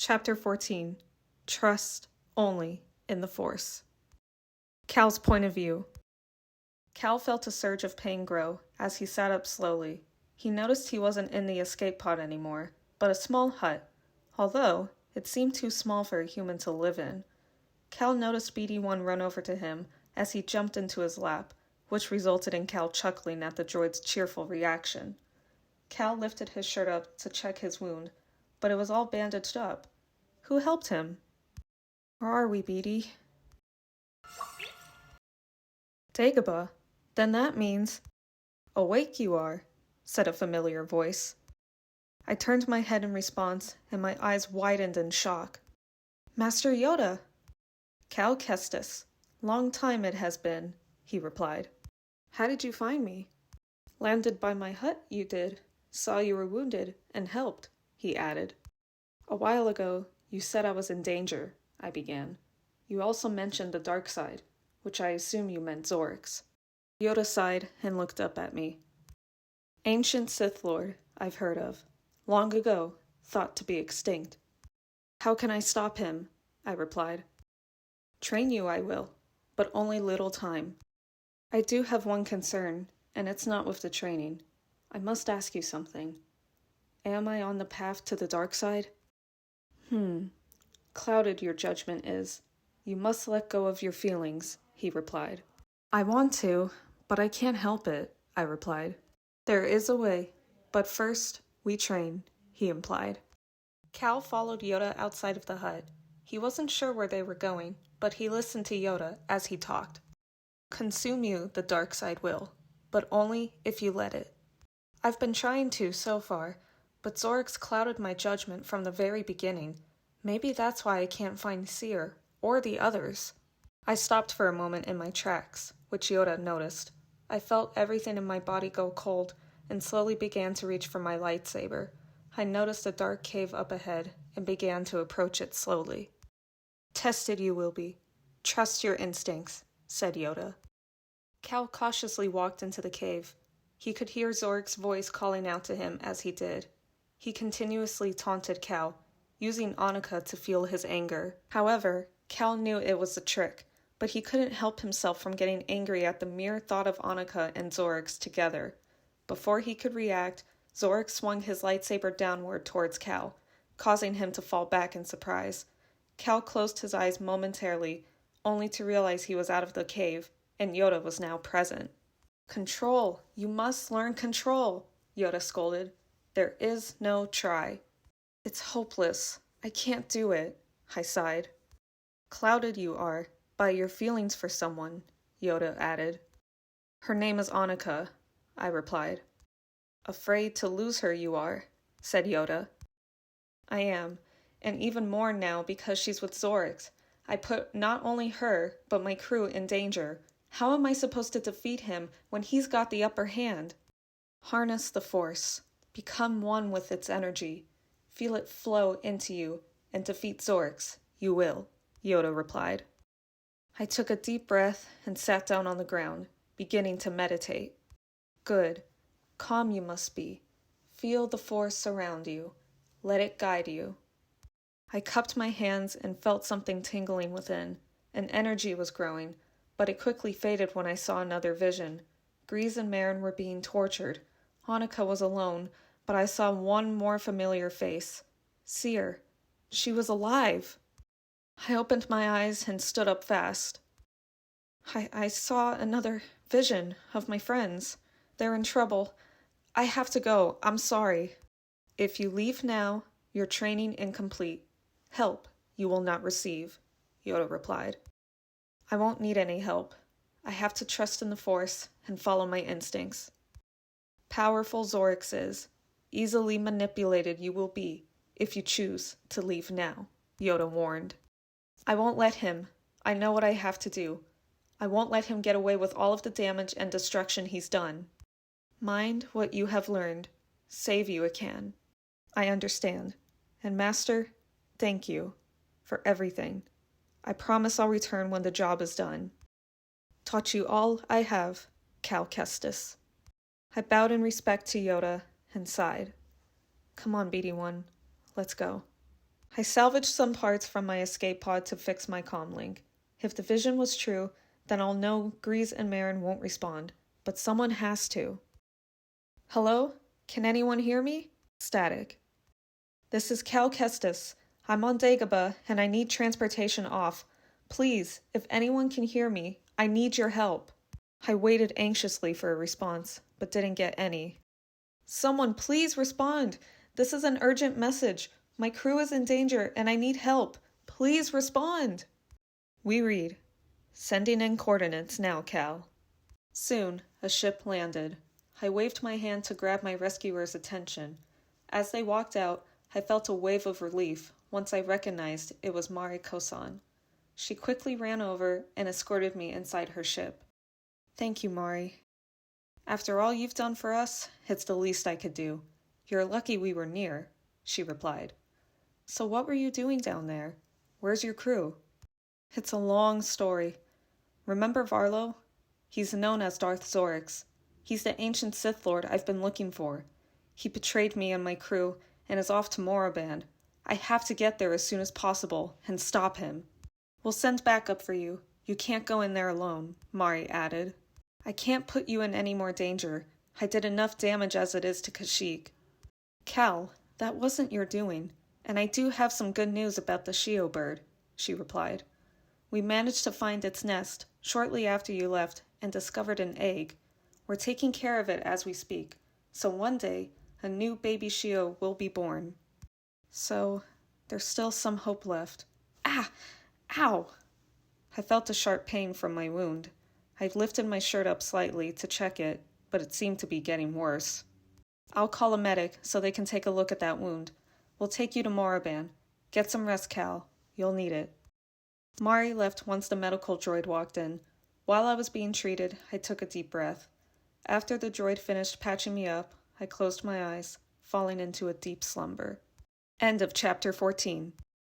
Chapter 14. Trust only in the Force. Cal's point of view. Cal felt a surge of pain grow as he sat up slowly. He noticed he wasn't in the escape pod anymore, but a small hut, although it seemed too small for a human to live in. Cal noticed BD-1 run over to him as he jumped into his lap, which resulted in Cal chuckling at the droid's cheerful reaction. Cal lifted his shirt up to check his wound, but it was all bandaged up. Who helped him? Where are we, BD? Dagobah. Then that means... Awake you are, said a familiar voice. I turned my head in response, and my eyes widened in shock. Master Yoda! Cal Kestis. Long time it has been, he replied. How did you find me? Landed by my hut, you did. Saw you were wounded, and helped, he added. A while ago, you said I was in danger, I began. You also mentioned the dark side, which I assume you meant Zorix. Yoda sighed and looked up at me. Ancient Sith Lord, I've heard of. Long ago, thought to be extinct. How can I stop him? I replied. Train you I will, but only little time. I do have one concern, and it's not with the training. I must ask you something. Am I on the path to the dark side? Clouded your judgment is. You must let go of your feelings, he replied. I want to, but I can't help it, I replied. There is a way, but first, we train, he implied. Cal followed Yoda outside of the hut. He wasn't sure where they were going, but he listened to Yoda as he talked. Consume you the dark side will, but only if you let it. I've been trying to so far, but Zorix clouded my judgment from the very beginning. Maybe that's why I can't find Seer, or the others. I stopped for a moment in my tracks, which Yoda noticed. I felt everything in my body go cold, and slowly began to reach for my lightsaber. I noticed a dark cave up ahead, and began to approach it slowly. Tested you will be. Trust your instincts, said Yoda. Cal cautiously walked into the cave. He could hear Zorix's voice calling out to him as he did. He continuously taunted Cal, using Annika to fuel his anger. However, Cal knew it was a trick, but he couldn't help himself from getting angry at the mere thought of Annika and Zorix together. Before he could react, Zorix swung his lightsaber downward towards Cal, causing him to fall back in surprise. Cal closed his eyes momentarily, only to realize he was out of the cave, and Yoda was now present. Control! You must learn control! Yoda scolded. There is no try. It's hopeless. I can't do it, I sighed. Clouded you are by your feelings for someone, Yoda added. Her name is Annika, I replied. Afraid to lose her you are, said Yoda. I am, and even more now because she's with Zorix. I put not only her, but my crew in danger. How am I supposed to defeat him when he's got the upper hand? Harness the Force. Become one with its energy. Feel it flow into you, and defeat Zorix. You will, Yoda replied. I took a deep breath and sat down on the ground, beginning to meditate. Good. Calm you must be. Feel the Force surround you. Let it guide you. I cupped my hands and felt something tingling within. An energy was growing, but it quickly faded when I saw another vision. Grease and Marin were being tortured. Annika was alone, but I saw one more familiar face. Seer. She was alive. I opened my eyes and stood up fast. I saw another vision of my friends. They're in trouble. I have to go. I'm sorry. If you leave now, your training incomplete. Help you will not receive, Yoda replied. I won't need any help. I have to trust in the Force and follow my instincts. Powerful Zorix is. Easily manipulated you will be if you choose to leave now, Yoda warned. I won't let him. I know what I have to do. I won't let him get away with all of the damage and destruction he's done. Mind what you have learned. Save you it can. I understand. And Master, thank you for everything. I promise I'll return when the job is done. Taught you all I have, Cal Kestis. I bowed in respect to Yoda and sighed. Come on, BD-1, let's go. I salvaged some parts from my escape pod to fix my comlink. If the vision was true, then I'll know Grease and Marin won't respond. But someone has to. Hello? Can anyone hear me? Static. This is Cal Kestis. I'm on Dagobah, and I need transportation off. Please, if anyone can hear me, I need your help. I waited anxiously for a response, but didn't get any. Someone please respond. This is an urgent message. My crew is in danger, and I need help. Please respond. We read. Sending in coordinates now, Cal. Soon, a ship landed. I waved my hand to grab my rescuers' attention. As they walked out, I felt a wave of relief once I recognized it was Mari Kosan. She quickly ran over and escorted me inside her ship. Thank you, Mari. After all you've done for us, it's the least I could do. You're lucky we were near, she replied. So what were you doing down there? Where's your crew? It's a long story. Remember Varlo? He's known as Darth Zorix. He's the ancient Sith Lord I've been looking for. He betrayed me and my crew and is off to Moraband. I have to get there as soon as possible and stop him. We'll send backup for you. You can't go in there alone, Mari added. I can't put you in any more danger. I did enough damage as it is to Kashyyyk. Cal, that wasn't your doing, and I do have some good news about the Shio bird, she replied. We managed to find its nest shortly after you left and discovered an egg. We're taking care of it as we speak, so one day a new baby Shio will be born. So, there's still some hope left. Ah! Ow! I felt a sharp pain from my wound. I lifted my shirt up slightly to check it, but it seemed to be getting worse. I'll call a medic so they can take a look at that wound. We'll take you to Moraband. Get some rest, Cal. You'll need it. Mari left once the medical droid walked in. While I was being treated, I took a deep breath. After the droid finished patching me up, I closed my eyes, falling into a deep slumber. End of Chapter 14.